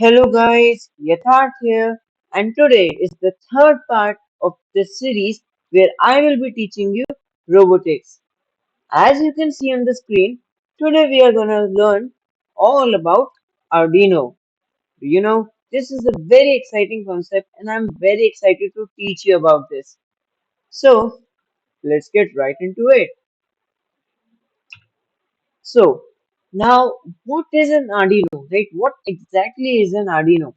Hello guys, Yatharth here, and today is the third part of this series where I will be teaching you robotics. As you can see on the screen, today we are gonna learn all about Arduino. This is a very exciting concept and I'm very excited to teach you about this. So, let's get right into it. So, now what is an Arduino, right? What exactly is an Arduino?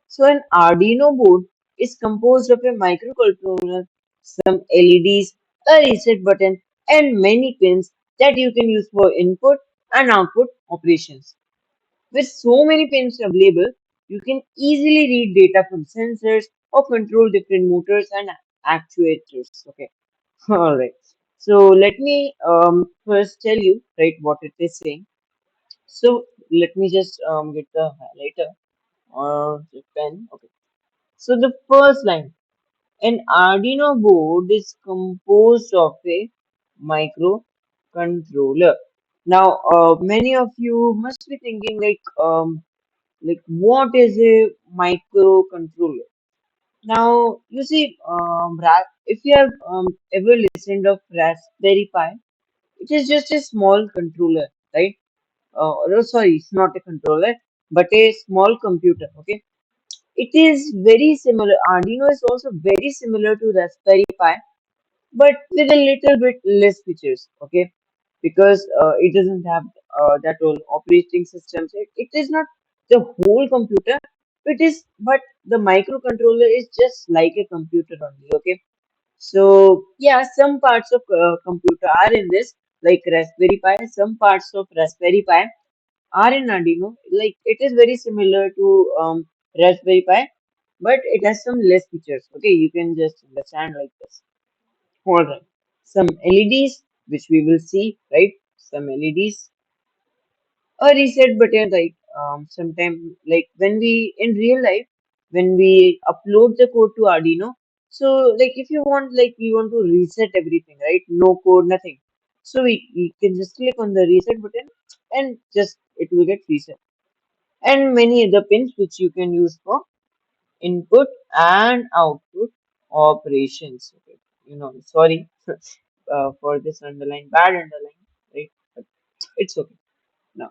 So an Arduino board is composed of a microcontroller, some LEDs, a reset button, and many pins that you can use for input and output operations. With so many pins available, you can easily read data from sensors or control different motors and actuators. Okay, all right. So let me first tell you right what it is saying. So let me just get the highlighter or the pen. Okay. So the first line, an Arduino board is composed of a microcontroller. Now, many of you must be thinking like what is a microcontroller? Now, you see, if you have ever listened of Raspberry Pi, it is just a small controller, right? No, sorry, it's not a controller, but a small computer. Okay, it is very similar. Arduino is also very similar to Raspberry Pi, but with a little bit less features. Okay, because it doesn't have that whole operating systems. It is not the whole computer. It is, but the microcontroller is just like a computer only. Okay, so yeah, some parts of computer are in this, like Raspberry Pi. Some parts of Raspberry Pi are in Arduino. Like it is very similar to Raspberry Pi, but it has some less features. Okay, you can just understand like this. All right, some LEDs which we will see, right? Some LEDs, a reset button, right? Sometime like when we in real life when we upload the code to Arduino. So like if you want like we want to reset everything, right? No code, nothing. So we can just click on the reset button and just it will get reset and many other pins which you can use for input and output operations. Okay, sorry for this underline, bad underline, right? But it's okay. Now,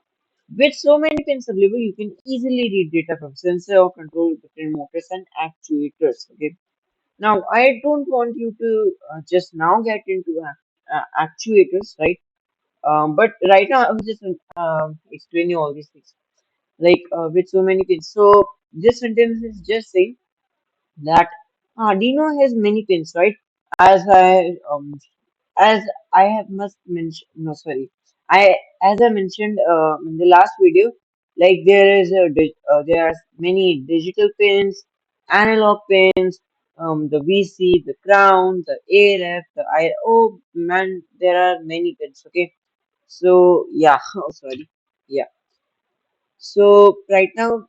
with so many pins available, you can easily read data from sensor or control different motors and actuators. Okay. Now, I don't want you to just now get into actuators, right? But right now, I will just explain you all these things like with so many pins. So this sentence is just saying that Arduino has many pins, right? As as I have must mention, no, sorry, as I mentioned in the last video, like there are many digital pins, analog pins, the VC, the ground, the ARF, the I. Oh man, there are many pins. Okay, so yeah, oh sorry, yeah. So right now,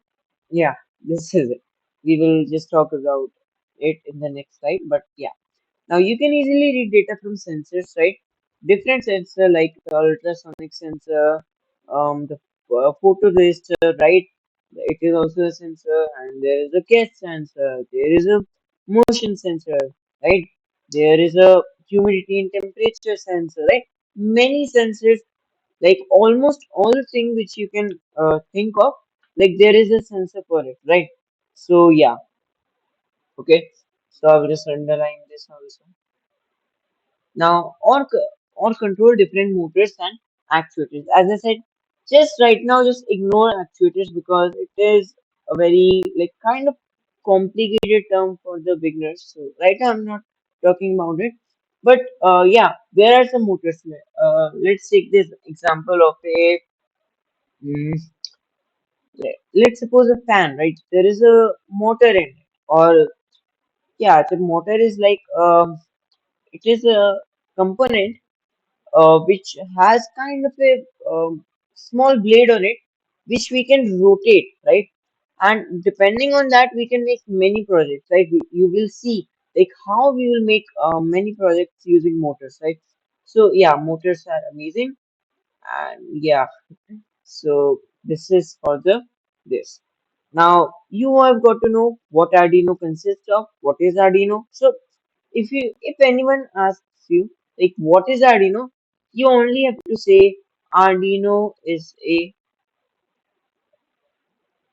yeah, this is it. We will just talk about it in the next slide. But yeah, now you can easily read data from sensors, right? Different sensor like the ultrasonic sensor, the photoresistor, right? It is also a sensor, and there is a gas sensor. There is a motion sensor, right? There is a humidity and temperature sensor, right? Many sensors, like almost all the thing which you can think of, like there is a sensor for it, right? So yeah, okay. So I will just underline this also. Now, or control different motors and actuators. As I said, just right now, just ignore actuators because it is a very like kind of complicated term for the beginners. So right now, I'm not talking about it. But yeah, there are some motors. Let's take this example of a mm, let's suppose a fan, right? There is a motor in it, or yeah, the motor is like it is a component which has kind of a small blade on it, which we can rotate, right? And depending on that, we can make many projects, right? You will see like how we will make many projects using motors, right? So yeah, motors are amazing, and yeah, so this is for the this. Now you have got to know what Arduino consists of. What is Arduino? So if anyone asks you like what is Arduino, you only have to say Arduino is a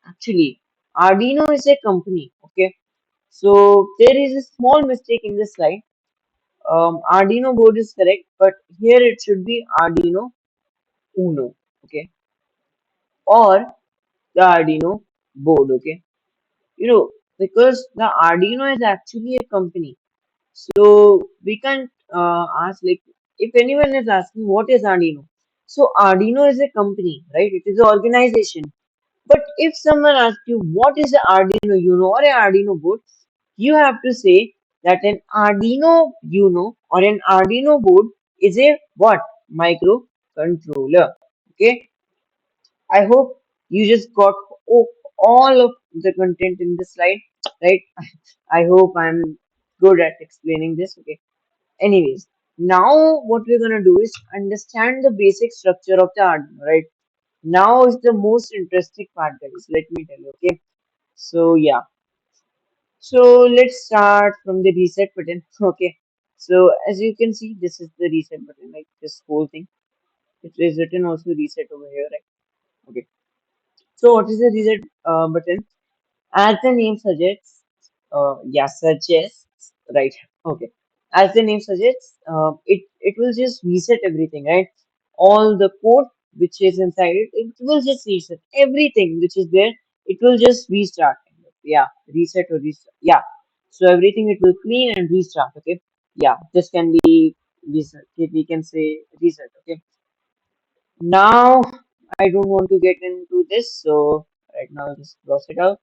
actually Arduino is a company. Okay, so there is a small mistake in the slide. Arduino board is correct, but here it should be Arduino Uno. Okay, or the Arduino board. Okay, because the Arduino is actually a company. So we can't ask like if anyone is asking what is Arduino. So Arduino is a company, right? It is an organization. But if someone asks you what is an Arduino Uno or an Arduino board, you have to say that an Arduino Uno or an Arduino board is a what? Microcontroller. Okay. I hope you just got all of the content in the slide, right? I hope I'm good at explaining this. Okay. Anyways, now what we're gonna do is understand the basic structure of the Arduino, right? Now is the most interesting part, guys. Let me tell you, okay? So yeah, so let's start from the reset button, okay? So as you can see, this is the reset button, like this whole thing. It is written also reset over here, right? Okay. So what is the reset button? As the name suggests, suggests, right? Okay. As the name suggests, it will just reset everything, right? All the code which is inside it, it will just reset everything which is there. It will just restart. Yeah, reset or restart. Yeah. So everything it will clean and restart. Okay. Yeah, this can be reset. Okay, we can say reset. Okay. Now I don't want to get into this, so right now just cross it out.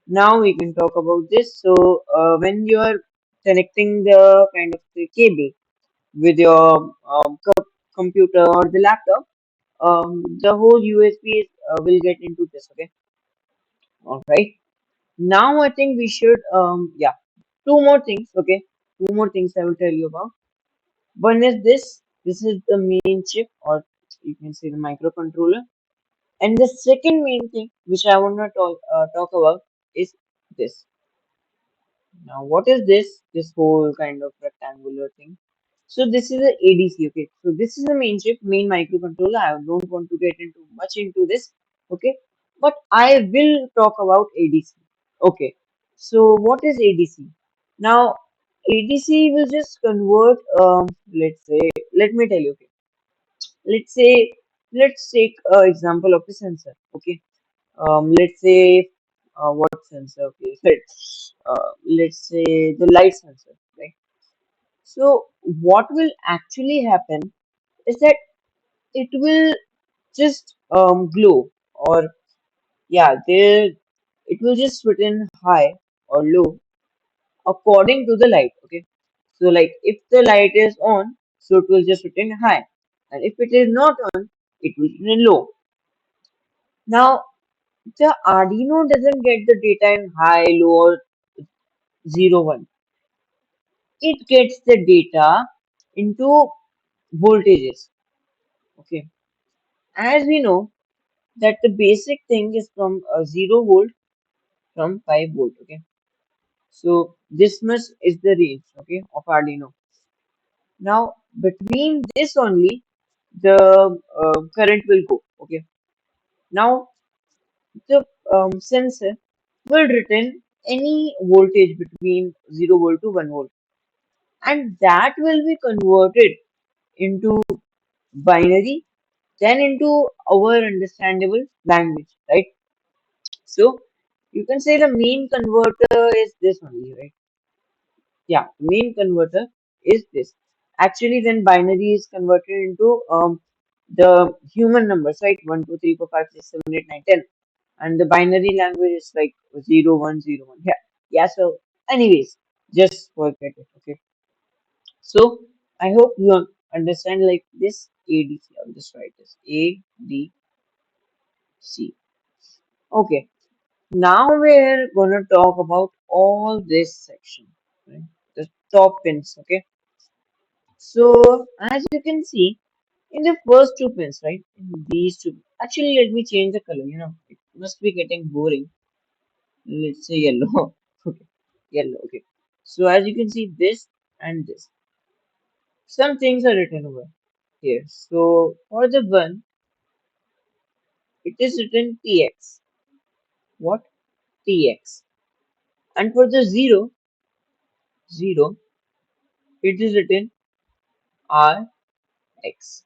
Now we can talk about this. So when you are connecting the kind of the cable with your computer or the laptop, the whole USB will get into this. Okay, all right. Now I think we should two more things. Okay, two more things I will tell you about. One is this. This is the main chip, or you can say the microcontroller. And the second main thing which I want to talk about is this. Now, what is this? This whole kind of rectangular thing. So this is a ADC. Okay. So this is the main chip, main microcontroller. I don't want to get into much into this. Okay. But I will talk about ADC. Okay. So what is ADC? Now, ADC will just convert. Let's say. Let me tell you. Okay. Let's say. Let's take example of a sensor. Okay. Let's say what sensor? Okay. Let's say the light sensor. Right. So what will actually happen is that it will just glow, or yeah, there it will just written high or low according to the light. Okay, so like if the light is on, so it will just written high, and if it is not on, it will written low. Now the Arduino doesn't get the data in high, low, or 0, 1. It gets the data into voltages. Okay, as we know that the basic thing is from 0 volt from 5 volt. Okay, so this much is the range, okay, of Arduino. Now between this only the current will go. Okay, now the sensor will return any voltage between 0 volt to 1 volt, and that will be converted into binary, then into our understandable language, right? So you can say the main converter is this only, right? Yeah, main converter is this. Actually, then binary is converted into the human numbers, right? 1, 2, 3, 4, 5, 6, 7, 8, 9, 10. And the binary language is like 0, 1, 0, 1. Yeah. Yeah, so anyways, just forget it. Okay. So I hope you understand like this ADC. I'll just write this ADC. Okay. Now we're gonna talk about all this section, right? The top pins, okay? So as you can see in the first two pins, right? In these two, actually let me change the color. must be getting boring. Let's say yellow. Okay, yellow. Okay. So as you can see, this and this. Some things are written over here. So for the one, it is written TX. What? TX. And for the zero, zero, it is written RX.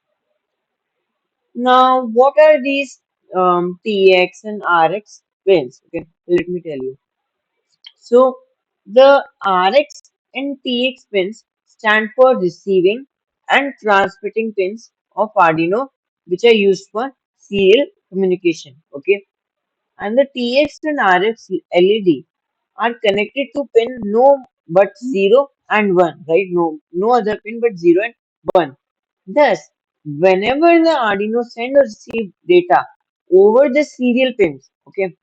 Now, what are these TX and RX pins? Okay, let me tell you. So, the RX and TX pins stand for receiving and transmitting pins of Arduino, which are used for serial communication. Okay, and the TX and RX LED are connected to pin no but 0 and 1, right? No other pin but 0 and 1. Thus, whenever the Arduino send or receive data over the serial pins, okay,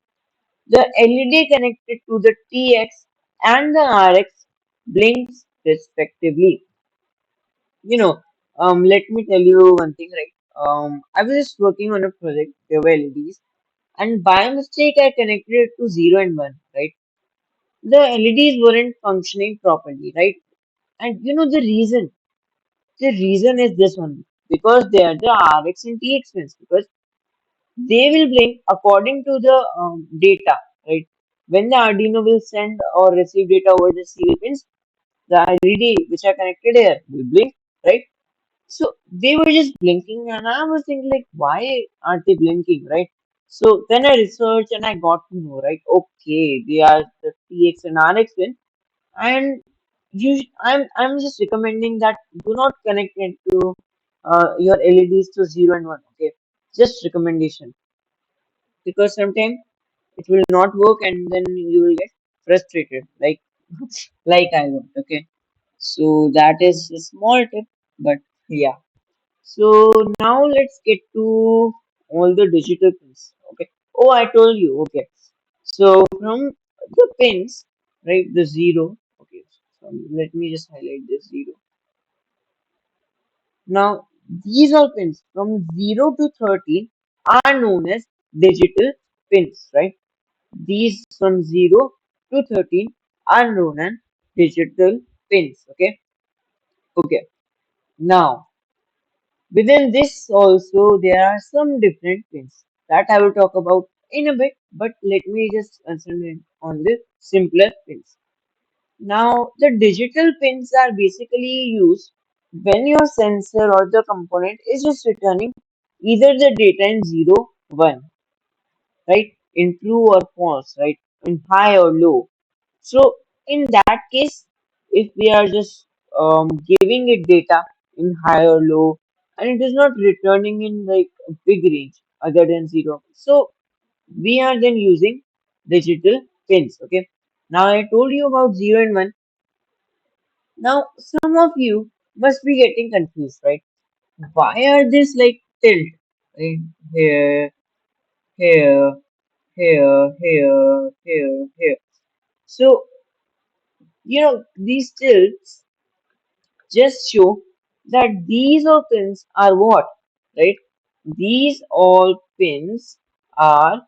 the LED connected to the TX and the RX blinks respectively. You know, let me tell you one thing, right? I was just working on a project, there were LEDs, and by mistake I connected it to 0 and 1, right? The LEDs weren't functioning properly, right? And you know the reason? The reason is this one because they are the RX and TX pins because they will blink according to the data, right? When the Arduino will send or receive data over the serial pins, the LED which are connected here will blink, right? So they were just blinking, and I was thinking like, why aren't they blinking, right? So then I researched and I got to know, right? Okay, they are the TX and RX pin, and I'm just recommending that do not connect it to your LEDs to 0 and 1. Okay, just recommendation because sometimes it will not work and then you will get frustrated like I got. Okay, so that is a small tip, but yeah. So now let's get to all the digital pins. Okay. Oh, I told you. Okay. So from the pins, right, the zero. Okay. So let me just highlight this zero. Now these all pins from 0 to 13 are known as digital pins, right? These from 0 to 13 are known as digital pins. Okay. Okay. Now within this also there are some different pins that I will talk about in a bit, but let me just concentrate on the simpler pins. Now, the digital pins are basically used when your sensor or the component is just returning either the data in 0, 1, right, in true or false, right, in high or low. So in that case, if we are just giving it data in high or low, and it is not returning in like a big range other than 0, so we are then using digital pins. Okay. Now I told you about 0 and 1. Now some of you must be getting confused, right? Why are this like tilt? Right? Here, here, here. So these tilts just show that these all pins are what, right? These all pins are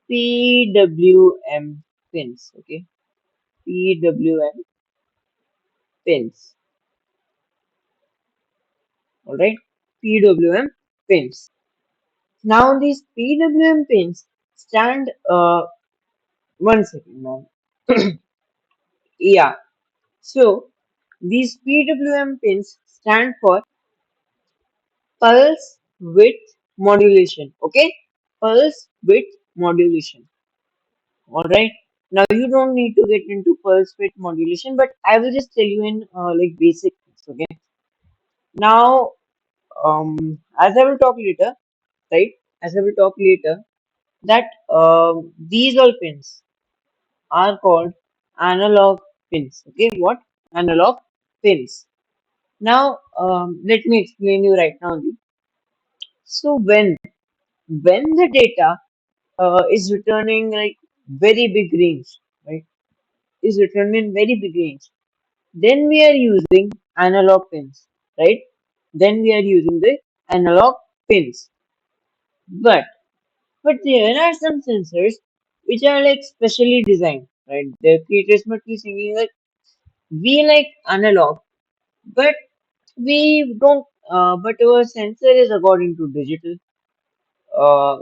PWM pins, okay? PWM pins, all right? PWM pins. Now these PWM pins stand, one second now. Yeah, so these PWM pins stand for pulse width modulation, okay? Pulse width modulation. All right. Now you don't need to get into pulse width modulation, but I will just tell you in like basic things. Okay. Now, as I will talk later, right? As I will talk later, that these all pins are called analog pins. Okay. What? Analog pins. Now, let me explain you right now. So when the data is returning like very big range, right? Is returning in very big range. Then we are using analog pins, right? Then we are using the analog pins. But But there are some sensors which are like specially designed, right? The creators must be thinking like we like analog, but we don't. But our sensor is according to digital.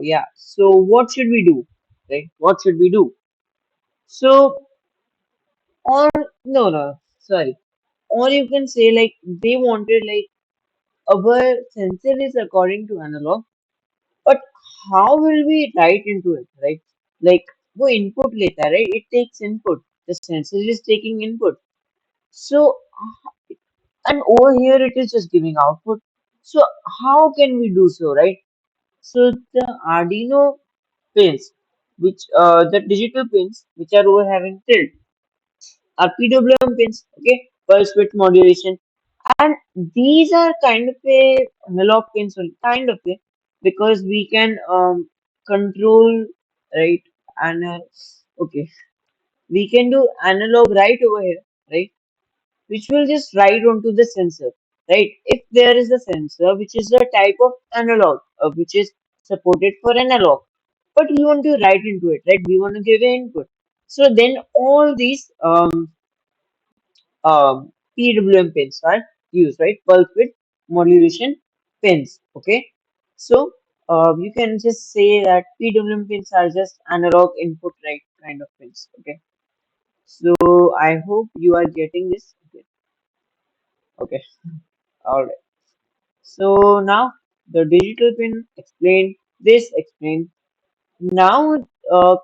Yeah. So what should we do? Right? What should we do? So or no, sorry. Or you can say like they wanted like our sensor is according to analog, but how will we write into it, right? Like वो input लेता है, right? It takes input. The sensor is taking input. So and over here it is just giving output. So how can we do so, right? So the Arduino pins, which the digital pins which are over having tilt are PWM pins, okay, pulse width modulation, and these are kind of a analog pins, only, kind of a because we can control right and okay, we can do analog right over here, right, which will just write onto the sensor, right? If there is a sensor which is a type of analog, which is supported for analog, but we want to write into it, right? We want to give an input. So then all these PWM pins are used, right? Pulse width modulation pins. Okay, so you can just say that PWM pins are just analog input, right? Kind of pins. Okay, so I hope you are getting this. Okay, okay, all right. So now the digital pin explained. This explained. Now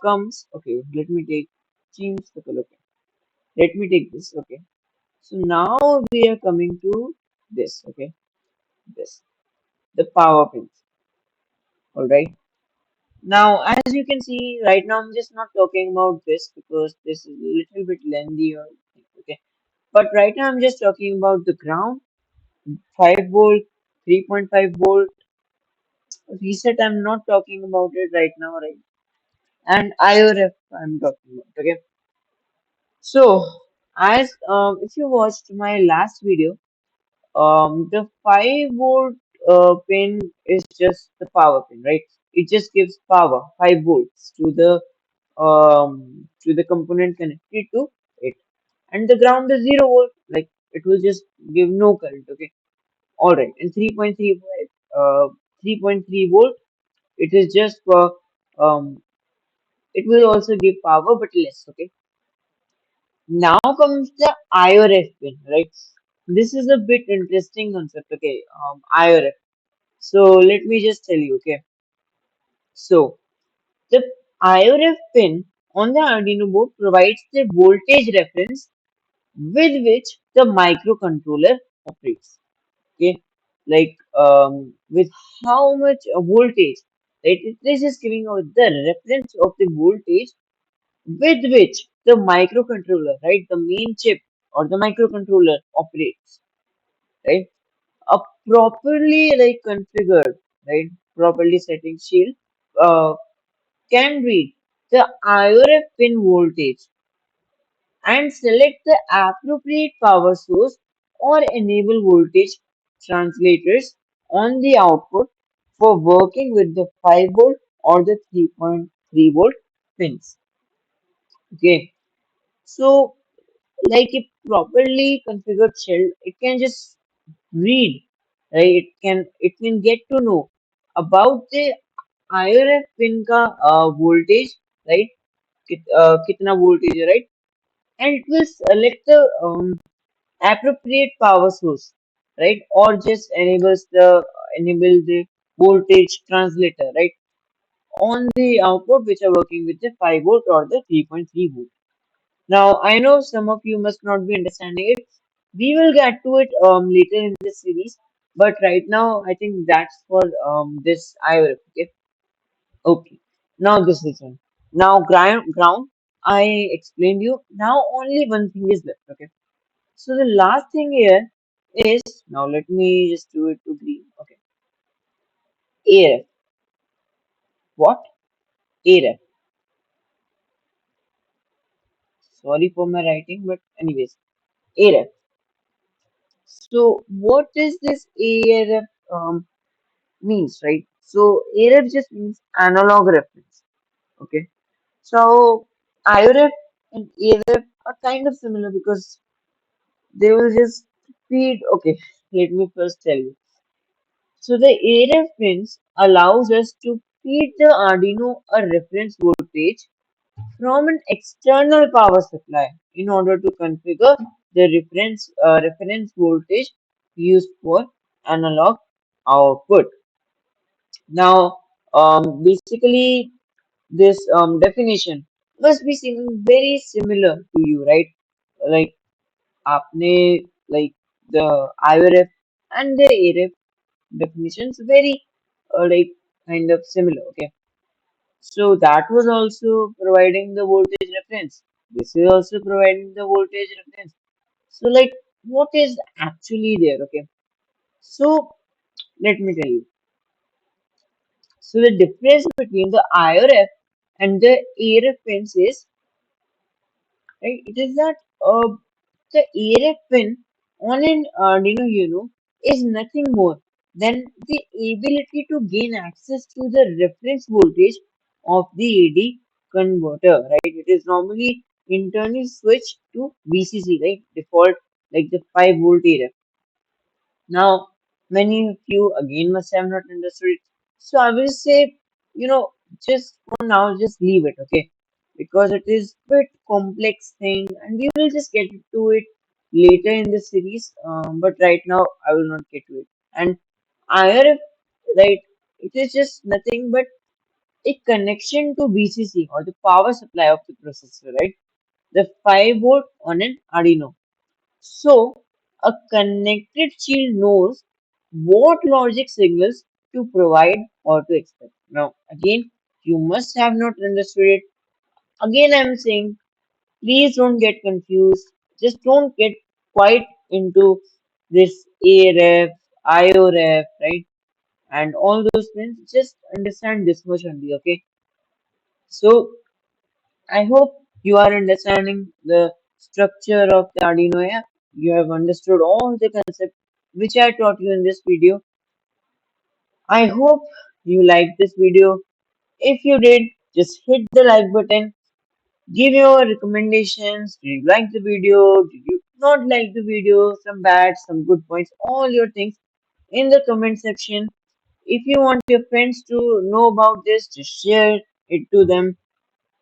comes. Okay, let me take change the color. Okay, let me take this. Okay, so now we are coming to this. Okay, this. The power pins. All right. Now, as you can see, right now I'm just not talking about this because this is a little bit lengthy. Or, okay. But right now I'm just talking about the ground, 5 volt, 3.5 volt. Reset, I'm not talking about it right now, right? And IRF, I'm talking about. Okay. So, as if you watched my last video, the 5 volt pin is just the power pin, right? It just gives power 5 volts to the component connected to it, and the ground is 0 volt, like it will just give no current. Okay, all right, and 3.3 volt, it is just for it will also give power but less. Okay, now comes the IRF pin, right? This is a bit interesting concept. Okay, IRF. So let me just tell you, okay. So the IRF pin on the Arduino board provides the voltage reference with which the microcontroller operates. Okay, like with how much voltage, right? It is just giving out the reference of the voltage with which the microcontroller, right, the main chip or the microcontroller operates, right? A properly like configured, right, properly setting shield uh, can read the IRF pin voltage and select the appropriate power source or enable voltage translators on the output for working with the 5 volt or the 3.3 volt pins. Okay, so like a properly configured shell, it can just read, right? It can get to know about the IRF pin का voltage, right? कितना voltage है, right? And it will select the appropriate power source, right? Or just enable the voltage translator, right? On the output which are working with the 5 volt or the 3.3 volt. Now, I know some of you must not be understanding it. We will get to it later in this series, but right now, I think that's for this IOF. Okay, okay. Now this is one. Now ground. I explained you. Now only one thing is left. Okay. So the last thing here is now. Let me just do it to green. Okay. AF. What? AF. Sorry for my writing, but anyways, AF. So what is this AF means, right? So AREF just means analog reference. Okay. So IRF and ARF are kind of similar because they will just feed. Okay, let me first tell you. So the ARF pins allows us to feed the Arduino a reference voltage from an external power supply in order to configure the reference voltage used for analog output. Now, basically, this definition must be seeming very similar to you, right? Like, आपने like the IRF and the ARF definitions very like kind of similar. Okay, so that was also providing the voltage reference. This is also providing the voltage reference. So, like, what is actually there? Okay, so let me tell you. So the difference between the IRF and the ARF pins is, right? It is that the ARF pin on an Arduino Uno is nothing more than the ability to gain access to the reference voltage of the AD converter, right? It is normally internally switched to VCC, right? Default like the 5 volt ARF. Now, many of you again must have not understood it. So I will say, just for now, just leave it, okay? Because it is bit complex thing, and we will just get to it later in the series. But right now, I will not get to it. And IRF, right? It is just nothing but a connection to VCC or the power supply of the processor, right? The 5 volt on an Arduino. So, a connected shield knows what logic signals to provide or to expect. Now, again, you must have not understood it. Again, I'm saying, please don't get confused. Just don't get quite into this ARF, IORF, right? And all those things. Just understand this much only, okay? So, I hope you are understanding the structure of the Arduino app. You have understood all the concepts which I taught you in this video. I hope you liked this video. If you did, just hit the like button. Give your recommendations. Did you like the video? Did you not like the video? Some bad, some good points, all your things in the comment section. If you want your friends to know about this, just share it to them.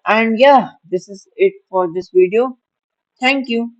And yeah, this is it for this video. Thank you.